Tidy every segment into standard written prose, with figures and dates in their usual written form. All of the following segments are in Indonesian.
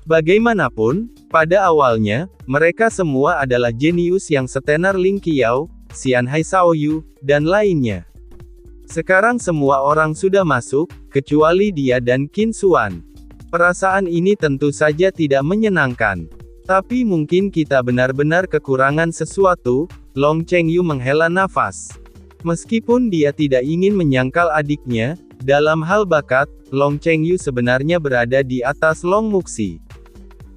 Bagaimanapun, pada awalnya, mereka semua adalah jenius yang setenar Ling Qiao, Xianhai Shaoyu, dan lainnya. Sekarang semua orang sudah masuk, kecuali dia dan Qin Xuan. Perasaan ini tentu saja tidak menyenangkan. Tapi mungkin kita benar-benar kekurangan sesuatu, Long Chengyu menghela nafas. Meskipun dia tidak ingin menyangkal adiknya, dalam hal bakat, Long Chengyu sebenarnya berada di atas Long Muxi.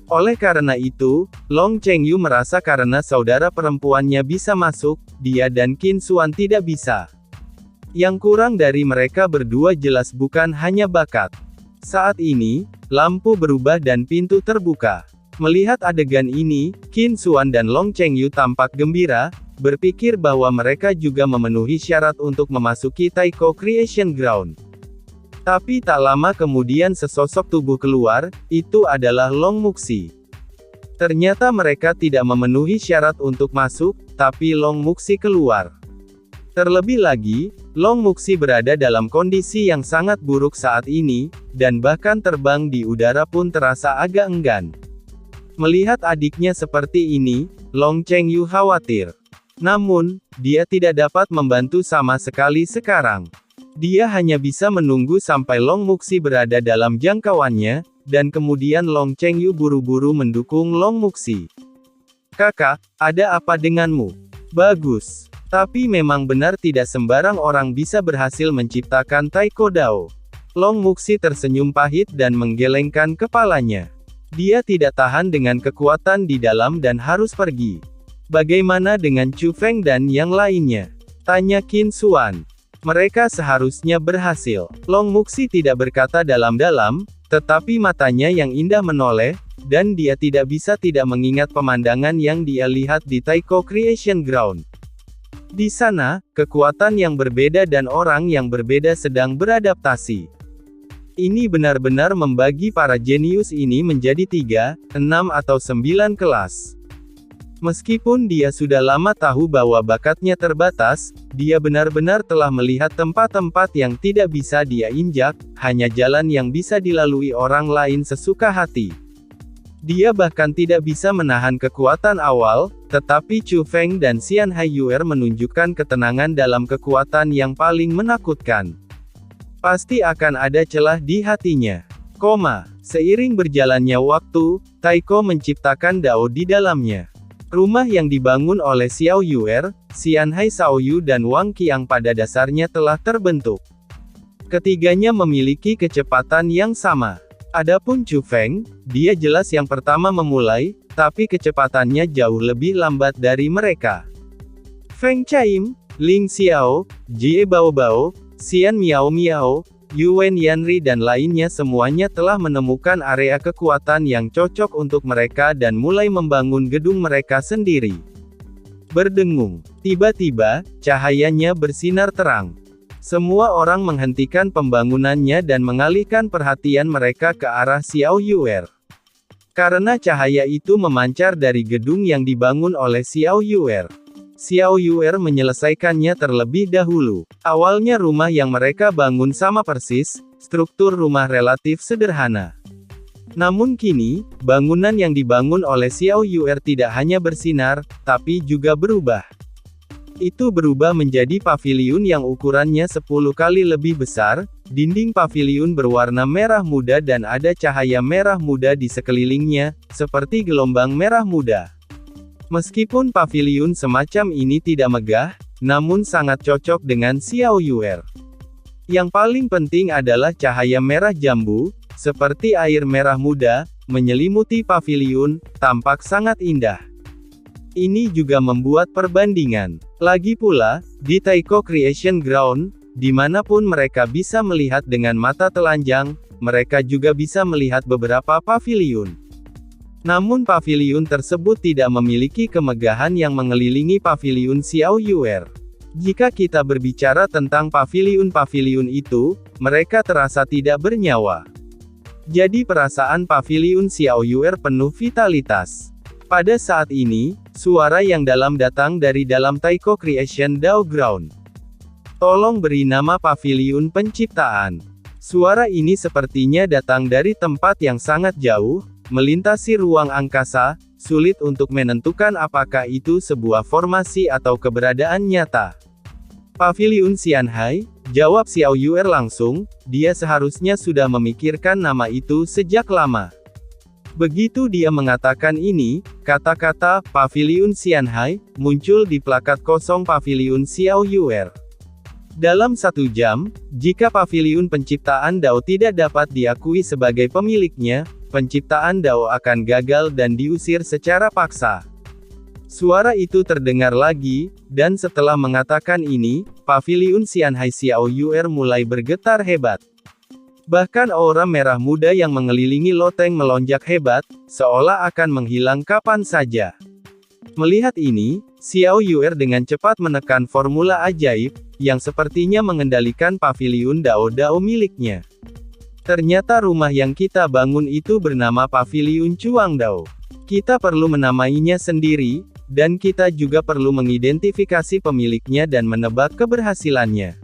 Oleh karena itu, Long Chengyu merasa karena saudara perempuannya bisa masuk, dia dan Qin Xuan tidak bisa. Yang kurang dari mereka berdua jelas bukan hanya bakat. Saat ini, lampu berubah dan pintu terbuka. Melihat adegan ini, Qin Xuan dan Long Chengyu tampak gembira, berpikir bahwa mereka juga memenuhi syarat untuk memasuki Taiko Creation Ground. Tapi tak lama kemudian sesosok tubuh keluar, itu adalah Long Muxi. Ternyata mereka tidak memenuhi syarat untuk masuk, tapi Long Muxi keluar. Terlebih lagi, Long Muxi berada dalam kondisi yang sangat buruk saat ini, dan bahkan terbang di udara pun terasa agak enggan. Melihat adiknya seperti ini, Long Chengyu khawatir. Namun, dia tidak dapat membantu sama sekali sekarang. Dia hanya bisa menunggu sampai Long Muxi berada dalam jangkauannya, dan kemudian Long Chengyu buru-buru mendukung Long Muxi. "Kakak, ada apa denganmu?" "Bagus. Tapi memang benar tidak sembarang orang bisa berhasil menciptakan Taiko Dao." Long Muxi tersenyum pahit dan menggelengkan kepalanya. Dia tidak tahan dengan kekuatan di dalam dan harus pergi. "Bagaimana dengan Chu Feng dan yang lainnya?" tanya Qin Xuan. "Mereka seharusnya berhasil." Long Muxi tidak berkata dalam-dalam, tetapi matanya yang indah menoleh, dan dia tidak bisa tidak mengingat pemandangan yang dia lihat di Taiko Creation Ground. Di sana, kekuatan yang berbeda dan orang yang berbeda sedang beradaptasi. Ini benar-benar membagi para jenius ini menjadi 3, 6 atau 9 kelas. Meskipun dia sudah lama tahu bahwa bakatnya terbatas, dia benar-benar telah melihat tempat-tempat yang tidak bisa dia injak, hanya jalan yang bisa dilalui orang lain sesuka hati. Dia bahkan tidak bisa menahan kekuatan awal, tetapi Chu Feng dan Xianhai Yuer menunjukkan ketenangan dalam kekuatan yang paling menakutkan. Pasti akan ada celah di hatinya. Seiring berjalannya waktu, Taiko menciptakan Dao di dalamnya. Rumah yang dibangun oleh Xiao Yuer, Xianhai Shaoyu dan Wang Qiang pada dasarnya telah terbentuk. Ketiganya memiliki kecepatan yang sama. Adapun Chu Feng, dia jelas yang pertama memulai, tapi kecepatannya jauh lebih lambat dari mereka. Feng Chaim, Ling Xiao, Jie Baobao, Xian Miao Miao, Yuan Yanri dan lainnya semuanya telah menemukan area kekuatan yang cocok untuk mereka dan mulai membangun gedung mereka sendiri. Berdengung. Tiba-tiba, cahayanya bersinar terang. Semua orang menghentikan pembangunannya dan mengalihkan perhatian mereka ke arah Xiao Yuer. Karena cahaya itu memancar dari gedung yang dibangun oleh Xiao Yuer. Xiao Yuer menyelesaikannya terlebih dahulu. Awalnya rumah yang mereka bangun sama persis, struktur rumah relatif sederhana. Namun kini, bangunan yang dibangun oleh Xiao Yuer tidak hanya bersinar, tapi juga berubah. Itu berubah menjadi paviliun yang ukurannya 10 kali lebih besar, dinding paviliun berwarna merah muda dan ada cahaya merah muda di sekelilingnya, seperti gelombang merah muda. Meskipun paviliun semacam ini tidak megah, namun sangat cocok dengan Xiao Yuer. Yang paling penting adalah cahaya merah jambu, seperti air merah muda, menyelimuti paviliun, tampak sangat indah. Ini juga membuat perbandingan. Lagi pula, di Taiko Creation Ground, dimanapun mereka bisa melihat dengan mata telanjang, mereka juga bisa melihat beberapa paviliun. Namun paviliun tersebut tidak memiliki kemegahan yang mengelilingi paviliun Xiao Yuer. Jika kita berbicara tentang paviliun-paviliun itu, mereka terasa tidak bernyawa. Jadi perasaan paviliun Xiao Yuer penuh vitalitas. Pada saat ini, suara yang dalam datang dari dalam Taiko Creation Dao Ground. "Tolong beri nama paviliun penciptaan." Suara ini sepertinya datang dari tempat yang sangat jauh, melintasi ruang angkasa, sulit untuk menentukan apakah itu sebuah formasi atau keberadaan nyata. Paviliun Xianhai, jawab Xiao Yuer langsung, dia seharusnya sudah memikirkan nama itu sejak lama. Begitu dia mengatakan ini, kata-kata Paviliun Xianhai muncul di plakat kosong Paviliun Xiao Yuer. Dalam 1 jam, jika paviliun penciptaan Dao tidak dapat diakui sebagai pemiliknya, penciptaan Dao akan gagal dan diusir secara paksa. Suara itu terdengar lagi, dan setelah mengatakan ini, Paviliun Xianhai Xiao Yuer mulai bergetar hebat. Bahkan aura merah muda yang mengelilingi loteng melonjak hebat, seolah akan menghilang kapan saja. Melihat ini, Xiao Yuer dengan cepat menekan formula ajaib, yang sepertinya mengendalikan paviliun Dao-Dao miliknya. Ternyata rumah yang kita bangun itu bernama Paviliun Chuang Dao. Kita perlu menamainya sendiri, dan kita juga perlu mengidentifikasi pemiliknya dan menebak keberhasilannya.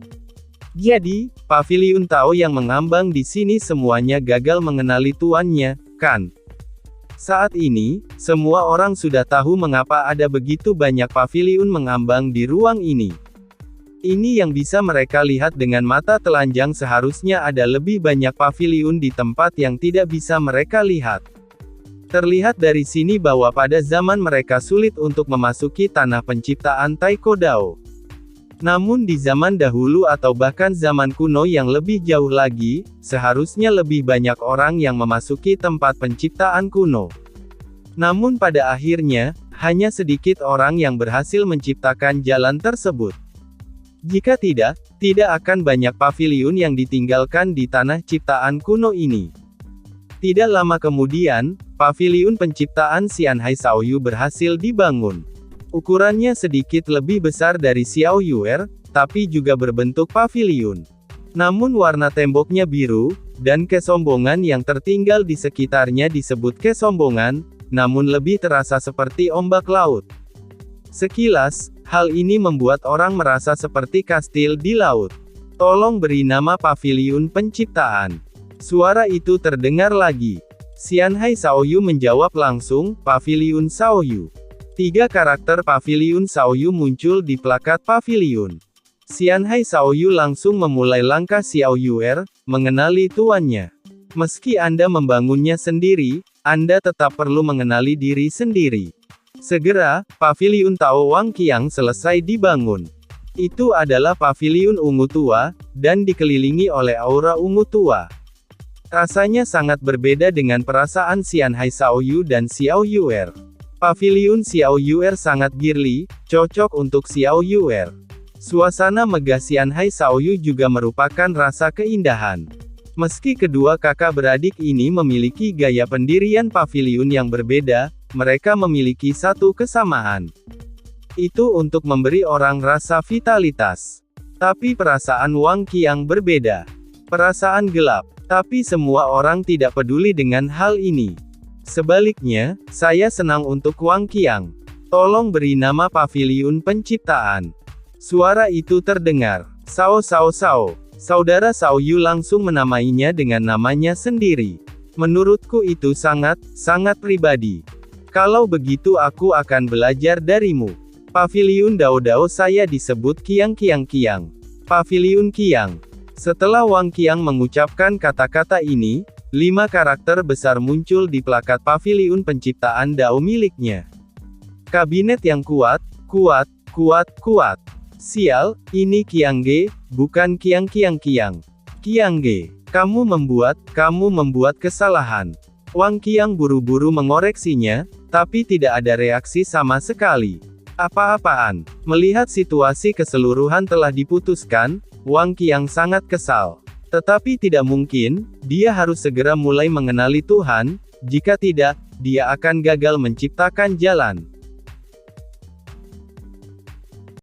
Jadi, Paviliun Tao yang mengambang di sini semuanya gagal mengenali tuannya, kan? Saat ini, semua orang sudah tahu mengapa ada begitu banyak paviliun mengambang di ruang ini. Ini yang bisa mereka lihat dengan mata telanjang, seharusnya ada lebih banyak paviliun di tempat yang tidak bisa mereka lihat. Terlihat dari sini bahwa pada zaman mereka sulit untuk memasuki tanah penciptaan Taiko Dao. Namun di zaman dahulu atau bahkan zaman kuno yang lebih jauh lagi, seharusnya lebih banyak orang yang memasuki tempat penciptaan kuno. Namun pada akhirnya, hanya sedikit orang yang berhasil menciptakan jalan tersebut. Jika tidak akan banyak paviliun yang ditinggalkan di tanah ciptaan kuno ini. Tidak lama kemudian, paviliun penciptaan Xianhai Xiaoyu berhasil dibangun. Ukurannya sedikit lebih besar dari Xiao Yuer, tapi juga berbentuk paviliun. Namun warna temboknya biru, dan kesombongan yang tertinggal di sekitarnya disebut kesombongan, namun lebih terasa seperti ombak laut. Sekilas, hal ini membuat orang merasa seperti kastil di laut. Tolong beri nama paviliun penciptaan. Suara itu terdengar lagi. Xianhai Xiaoyu menjawab langsung, Paviliun Xiaoyu. 3 karakter Paviliun Xiaoyu muncul di plakat paviliun. Xianhai Xiaoyu langsung memulai langkah Xiao Yuer, mengenali tuannya. Meski Anda membangunnya sendiri, Anda tetap perlu mengenali diri sendiri. Segera, Paviliun Tao Wang Qiang selesai dibangun. Itu adalah paviliun ungu tua, dan dikelilingi oleh aura ungu tua. Rasanya sangat berbeda dengan perasaan Xianhai Xiaoyu dan Xiao Yuer. Paviliun Xiao Yuer sangat girly, cocok untuk Xiao Yuer. Suasana megah Xianhai Xiaoyu juga merupakan rasa keindahan. Meski kedua kakak beradik ini memiliki gaya pendirian paviliun yang berbeda, mereka memiliki satu kesamaan. Itu untuk memberi orang rasa vitalitas. Tapi perasaan Wang Qiang berbeda. Perasaan gelap. Tapi semua orang tidak peduli dengan hal ini. Sebaliknya, saya senang untuk Wang Qiang. Tolong beri nama paviliun penciptaan. Suara itu terdengar. Sao Sao Sao. Saudara Xiaoyu langsung menamainya dengan namanya sendiri. Menurutku itu sangat pribadi. Kalau begitu aku akan belajar darimu. Paviliun Dao-Dao saya disebut Qiang Qiang Qiang. Paviliun Qiang. Setelah Wang Qiang mengucapkan kata-kata ini, 5 karakter besar muncul di plakat paviliun penciptaan Dao miliknya. Kabinet yang kuat. Sial, ini Qiangge, bukan Qiang Qiang Qiang. Qiangge, kamu membuat kesalahan. Wang Qiang buru-buru mengoreksinya, tapi tidak ada reaksi sama sekali. Apa-apaan? Melihat situasi keseluruhan telah diputuskan, Wang Qiang sangat kesal. Tetapi tidak mungkin, dia harus segera mulai mengenali Tuhan, jika tidak, dia akan gagal menciptakan jalan.